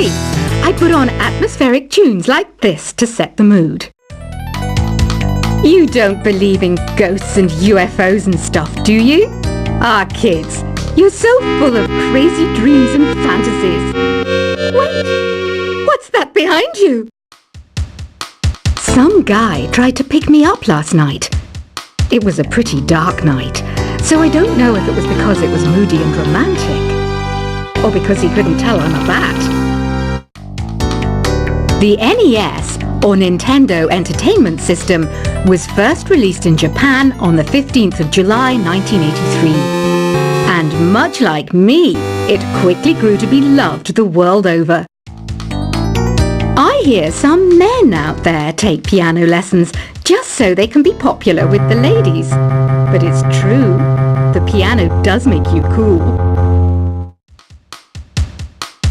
Exactly. I put on atmospheric tunes like this to set the mood. You don't believe in ghosts and UFOs and stuff, do you? Ah, kids, you're so full of crazy dreams and fantasies. Wait, what's that behind you? Some guy tried to pick me up last night. It was a pretty dark night, so I don't know if it was because it was moody and romantic, or because he couldn't tell I'm a bat. The NES, or Nintendo Entertainment System, was first released in Japan on the 15th of July 1983. And much like me, it quickly grew to be loved the world over. I hear some men out there take piano lessons just so they can be popular with the ladies. But it's true, the piano does make you cool.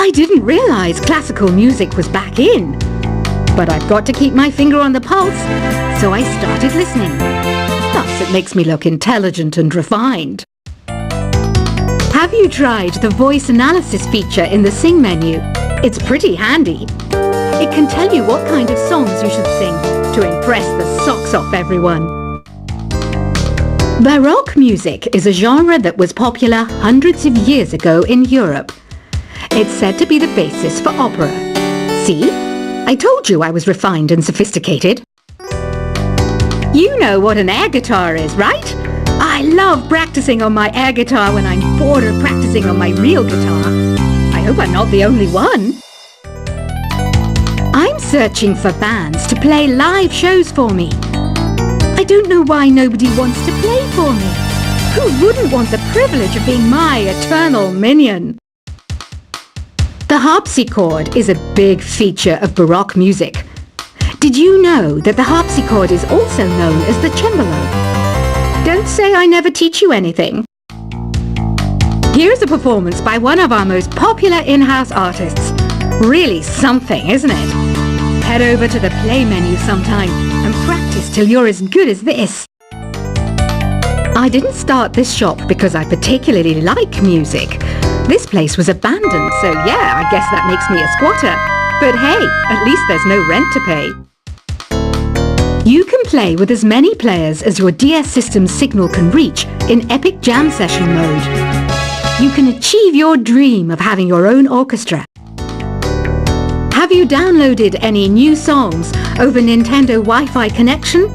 I didn't realize classical music was back in. But I've got to keep my finger on the pulse, so I started listening. Thus, it makes me look intelligent and refined. Have you tried the voice analysis feature in the Sing menu? It's pretty handy. It can tell you what kind of songs you should sing to impress the socks off everyone. Baroque music is a genre that was popular hundreds of years ago in Europe. It's said to be the basis for opera. See? I told you I was refined and sophisticated. You know what an air guitar is, right? I love practicing on my air guitar when I'm bored of practicing on my real guitar. I hope I'm not the only one. I'm searching for bands to play live shows for me. I don't know why nobody wants to play for me. Who wouldn't want the privilege of being my eternal minion? The harpsichord is a big feature of Baroque music. Did you know that the harpsichord is also known as the cembalo? Don't say I never teach you anything. Here's a performance by one of our most popular in-house artists. Really something, isn't it? Head over to the play menu sometime and practice till you're as good as this. I didn't start this shop because I particularly like music. This place was abandoned, so yeah, I guess that makes me a squatter. But hey, at least there's no rent to pay. You can play with as many players as your DS system's signal can reach in Epic Jam Session mode. You can achieve your dream of having your own orchestra. Have you downloaded any new songs over Nintendo Wi-Fi connection?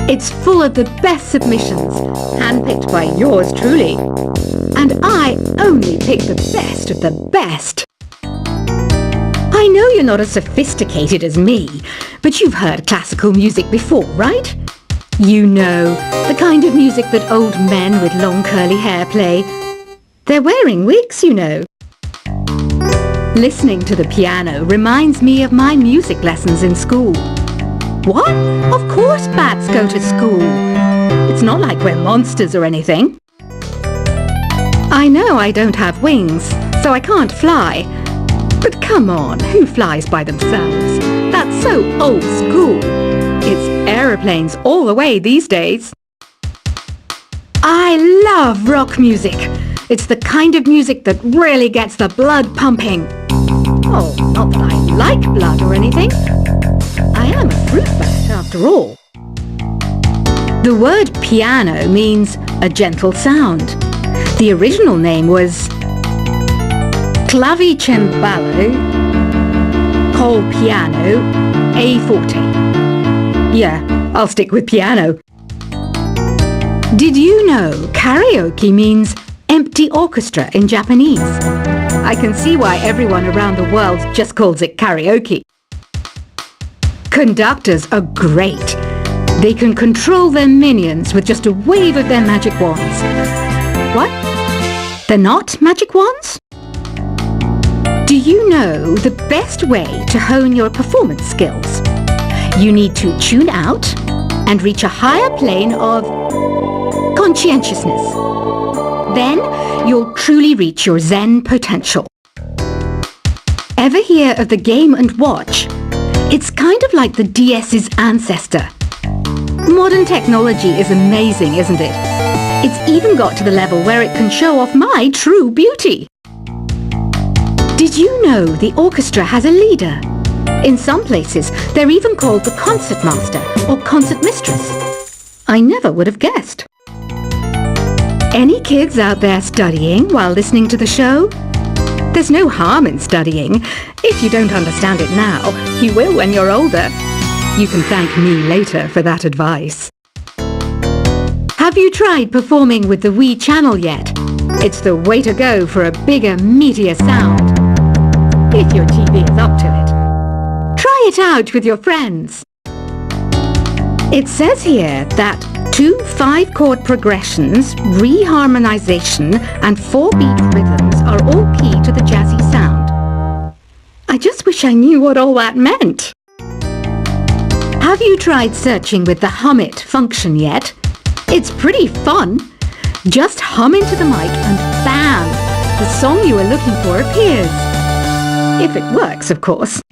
It's full of the best submissions, handpicked by yours truly. And I only pick the best of the best. I know you're not as sophisticated as me, but you've heard classical music before, right? You know, the kind of music that old men with long curly hair play. They're wearing wigs, you know. Listening to the piano reminds me of my music lessons in school. What? Of course bats go to school. It's not like we're monsters or anything. I know I don't have wings, so I can't fly. But come on, who flies by themselves? That's so old school. It's aeroplanes all the way these days. I love rock music. It's the kind of music that really gets the blood pumping. Oh, not that I like blood or anything. I am a fruit bat after all. The word piano means a gentle sound. The original name was clavicembalo col piano a forte. Yeah, I'll stick with piano. Did you know karaoke means empty orchestra in Japanese? I can see why everyone around the world just calls it karaoke. Conductors are great. They can control their minions with just a wave of their magic wands. What? They're not magic wands? Do you know the best way to hone your performance skills? You need to tune out and reach a higher plane of conscientiousness. Then you'll truly reach your Zen potential. Ever hear of the Game & Watch? It's kind of like the DS's ancestor. Modern technology is amazing, isn't it? It's even got to the level where it can show off my true beauty. Did you know the orchestra has a leader? In some places, they're even called the concertmaster or concertmistress. I never would have guessed. Any kids out there studying while listening to the show? There's no harm in studying. If you don't understand it now, you will when you're older. You can thank me later for that advice. Have you tried performing with the Wii channel yet? It's the way to go for a bigger, meatier sound. If your TV is up to it. Try it out with your friends. It says here that 2 5-chord progressions, reharmonization, and 4-beat rhythms are all key to the jazzy sound. I just wish I knew what all that meant. Have you tried searching with the Hum It function yet? It's pretty fun. Just hum into the mic and bam! The song you are looking for appears. If it works, of course.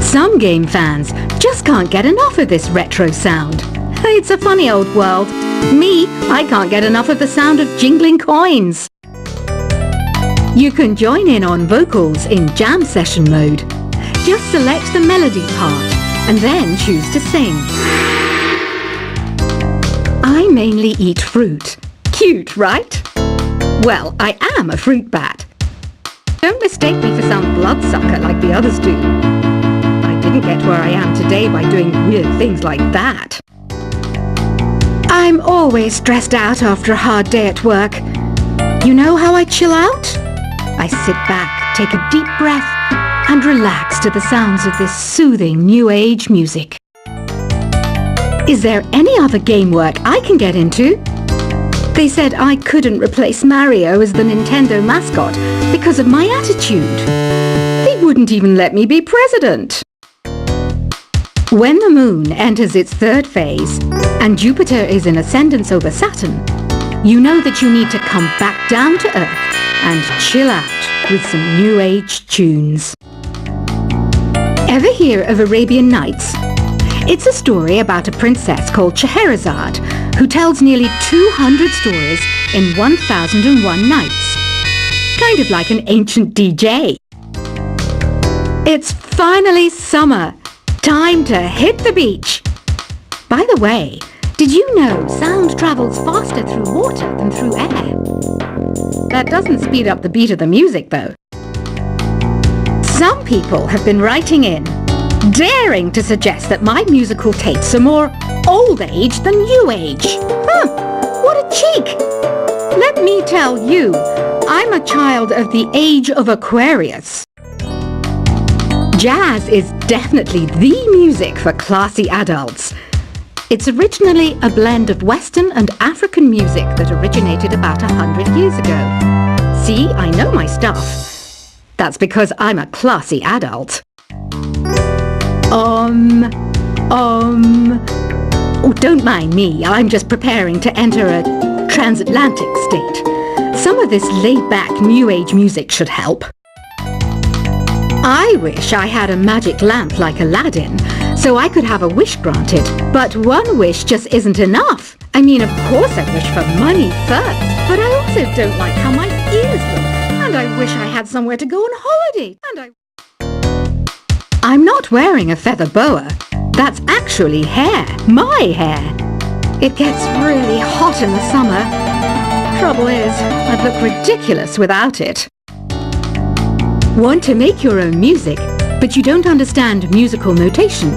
Some game fans just can't get enough of this retro sound. It's a funny old world. Me, I can't get enough of the sound of jingling coins. You can join in on vocals in jam session mode. Just select the melody part and then choose to sing. I mainly eat fruit. Cute, right? Well, I am a fruit bat. Don't mistake me for some bloodsucker like the others do. I didn't get where I am today by doing weird things like that. I'm always stressed out after a hard day at work. You know how I chill out? I sit back, take a deep breath, and relax to the sounds of this soothing new age music. Is there any other game work I can get into? They said I couldn't replace Mario as the Nintendo mascot because of my attitude. They wouldn't even let me be president. When the moon enters its 3rd phase and Jupiter is in ascendance over Saturn, you know that you need to come back down to Earth and chill out with some new age tunes. Ever hear of Arabian Nights? It's a story about a princess called Scheherazade who tells nearly 200 stories in 1001 nights. Kind of like an ancient DJ. It's finally summer. Time to hit the beach. By the way, did you know sound travels faster through water than through air? That doesn't speed up the beat of the music, though. Some people have been writing in, daring to suggest that my musical tastes are more old age than new age. What a cheek! Let me tell you, I'm a child of the age of Aquarius. Jazz is definitely the music for classy adults. It's originally a blend of Western and African music that originated about 100 years ago. See, I know my stuff. That's because I'm a classy adult. Oh, don't mind me. I'm just preparing to enter a transatlantic state. Some of this laid-back New Age music should help. I wish I had a magic lamp like Aladdin, so I could have a wish granted. But one wish just isn't enough. I mean, of course I wish for money first, but I also don't like how my ears look. And I wish I had somewhere to go on holiday. I'm not wearing a feather boa. That's actually hair. My hair. It gets really hot in the summer. Trouble is, I'd look ridiculous without it. Want to make your own music, but you don't understand musical notation?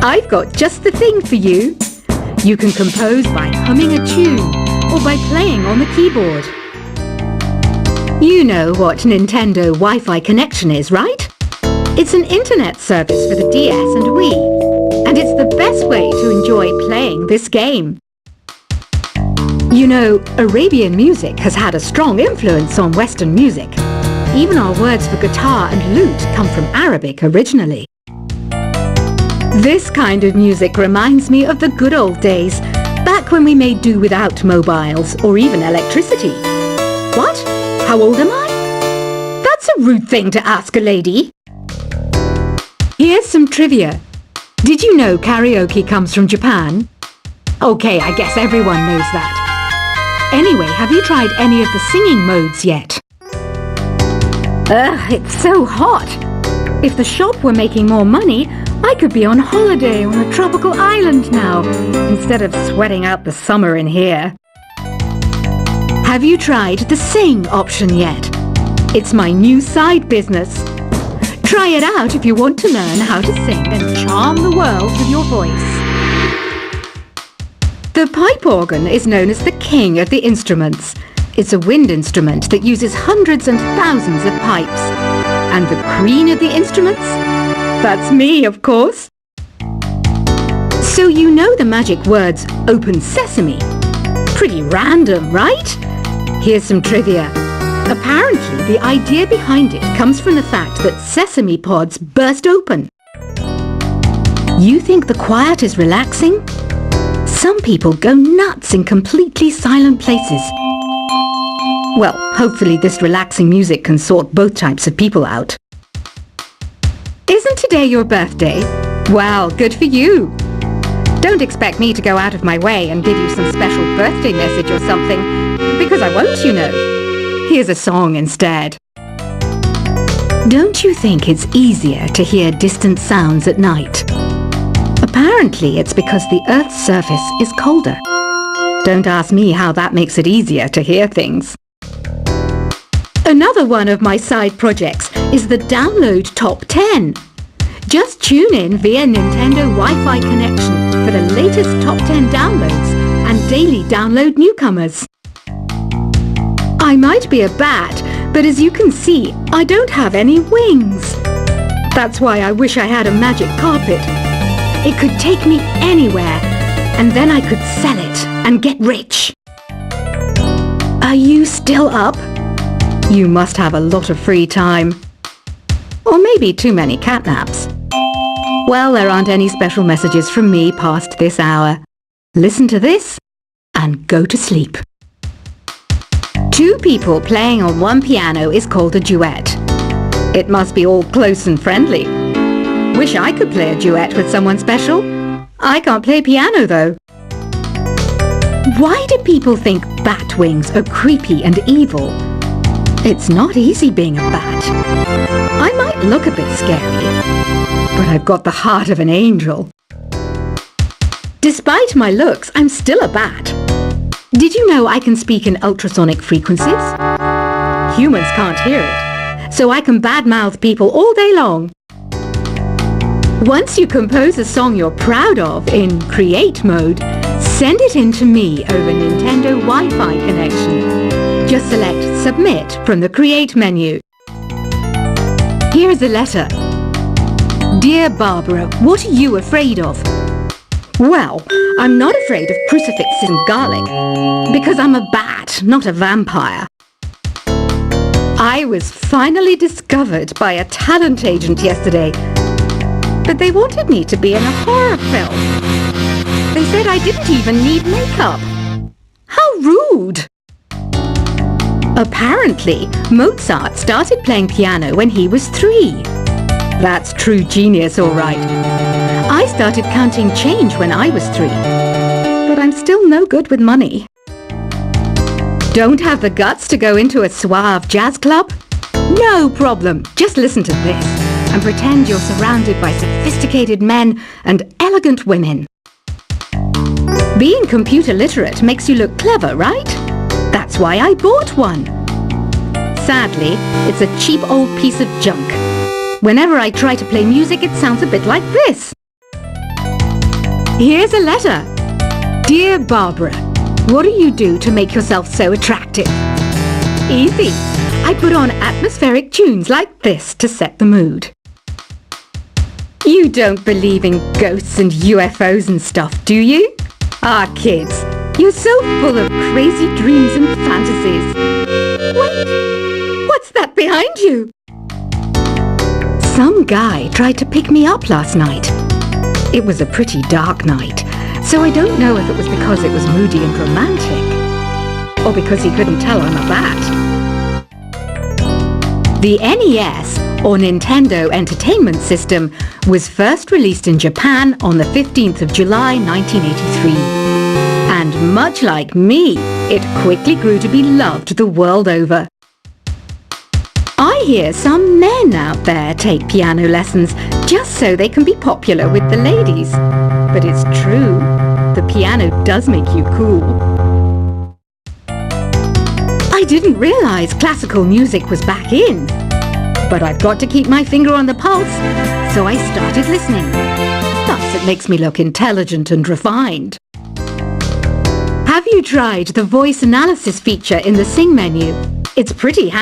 I've got just the thing for you. You can compose by humming a tune or by playing on the keyboard. You know what Nintendo Wi-Fi connection is, right? It's an internet service for the DS and Wii, and it's the best way to enjoy playing this game. You know, Arabian music has had a strong influence on Western music. Even our words for guitar and lute come from Arabic originally. This kind of music reminds me of the good old days, back when we made do without mobiles or even electricity. What? How old am I? That's a rude thing to ask a lady. Here's some trivia. Did you know karaoke comes from Japan? Okay, I guess everyone knows that. Anyway, have you tried any of the singing modes yet? Ugh, it's so hot. If the shop were making more money, I could be on holiday on a tropical island now, instead of sweating out the summer in here. Have you tried the Sing option yet? It's my new side business. Try it out if you want to learn how to sing and charm the world with your voice. The pipe organ is known as the king of the instruments. It's a wind instrument that uses hundreds and thousands of pipes. And the queen of the instruments? That's me, of course. So you know the magic words "Open Sesame"? Pretty random, right? Here's some trivia. Apparently, the idea behind it comes from the fact that sesame pods burst open. You think the quiet is relaxing? Some people go nuts in completely silent places. Well, hopefully this relaxing music can sort both types of people out. Isn't today your birthday? Well, good for you. Don't expect me to go out of my way and give you some special birthday message or something, because I won't, you know. Here's a song instead. Don't you think it's easier to hear distant sounds at night? Apparently it's because the Earth's surface is colder. Don't ask me how that makes it easier to hear things. Another one of my side projects is the Download Top 10. Just tune in via Nintendo Wi-Fi connection for the latest Top 10 downloads and daily download newcomers. I might be a bat, but as you can see, I don't have any wings. That's why I wish I had a magic carpet. It could take me anywhere, and then I could sell it and get rich. Are you still up? You must have a lot of free time. Or maybe too many catnaps. Well, there aren't any special messages from me past this hour. Listen to this and go to sleep. Two people playing on one piano is called a duet. It must be all close and friendly. Wish I could play a duet with someone special. I can't play piano though. Why do people think bat wings are creepy and evil? It's not easy being a bat. I might look a bit scary, but I've got the heart of an angel. Despite my looks, I'm still a bat. Did you know I can speak in ultrasonic frequencies? Humans can't hear it, so I can badmouth people all day long. Once you compose a song you're proud of in Create mode, send it in to me over Nintendo Wi-Fi connection. Just select Submit from the Create menu. Here's a letter. Dear Barbara, what are you afraid of? Well, I'm not afraid of crucifixes and garlic, because I'm a bat, not a vampire. I was finally discovered by a talent agent yesterday, but they wanted me to be in a horror film. They said I didn't even need makeup. How rude! Apparently, Mozart started playing piano when he was 3. That's true genius, all right. I started counting change when I was 3, but I'm still no good with money. Don't have the guts to go into a suave jazz club? No problem, just listen to this and pretend you're surrounded by sophisticated men and elegant women. Being computer literate makes you look clever, right? That's why I bought one. Sadly, it's a cheap old piece of junk. Whenever I try to play music, it sounds a bit like this. Here's a letter. Dear Barbara, what do you do to make yourself so attractive? Easy. I put on atmospheric tunes like this to set the mood. You don't believe in ghosts and UFOs and stuff, do you? Ah, kids, you're so full of crazy dreams and fantasies. Wait, what's that behind you? Some guy tried to pick me up last night. It was a pretty dark night, so I don't know if it was because it was moody and romantic, or because he couldn't tell I'm a bat. The NES, or Nintendo Entertainment System, was first released in Japan on the 15th of July 1983. And much like me, it quickly grew to be loved the world over. I I hear some men out there take piano lessons just so they can be popular with the ladies. But it's true, the piano does make you cool. I didn't realize classical music was back in. But I've got to keep my finger on the pulse, so I started listening. Thus, it makes me look intelligent and refined. Have you tried the voice analysis feature in the Sing menu? It's pretty handy.